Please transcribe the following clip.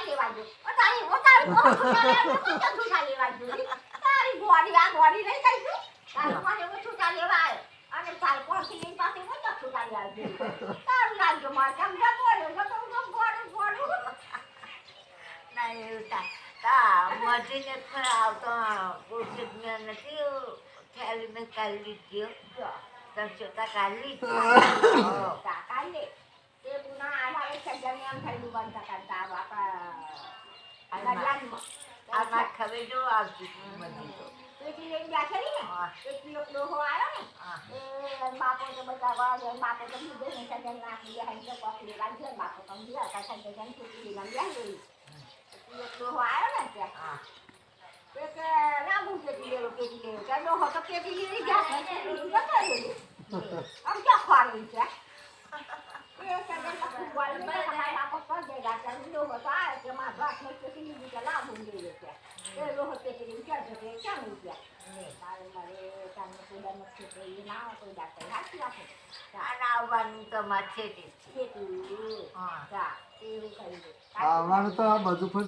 લેવા જો તારી લેવા જો તારી ગોળી આ ગોળી નહીં કઈશું તારી મને હું છૂટા લેવા આવ્યો અને તાર કોણથી લઈને પાસે હું તો છૂટા લેવા જો તારું લાગજો માર કેમ જતો રહ્યો તો ગોળું ના એવું તા મજીને પર આવતો ઓછી મેં નથી થેલી મેં કાઢી ગયો તરચોતા કાઢી કાલે તે પુના આધારે સજ્જને એમ થયું બંધ કરતા બાપા આમાં ખબર જો આવતી મજી તો પેટી લઈને બેઠેલી ને એક કિલો ડોહો આવ્યો ને એ બાપો તો બધા વાળે બાપો તો લીધે ને સજ્જન નાખી દે તો કોકલી લાગી જાય બાપો તો ગયા કા સજ્જન છૂટી લઈને બેઠી કિલો ડોહો આવ્યો ને ત્યાં એક લાગુ પેટી લેવો કે ડોહો તો પેટી લઈને ગયા ને આમ ક્યાં ખવાડી છે એ સજ્જન તો વાળી ને ખાઈ બાપો તો દેગા ચાલ ડોહો તો આ કે માં ભાત ને પેટી લીધી કે લાગુ દે છે એ ડોહો પેટી લઈને ક્યાં જતો ક્યાં નહીં ગયા મારે તમને કોઈ નથી તો એ ના કોઈ ડાક્ટર હાથી રાખે અને આવવાનું તો માથે જ છે હા એવું કરી દે અમારે તો આ બધું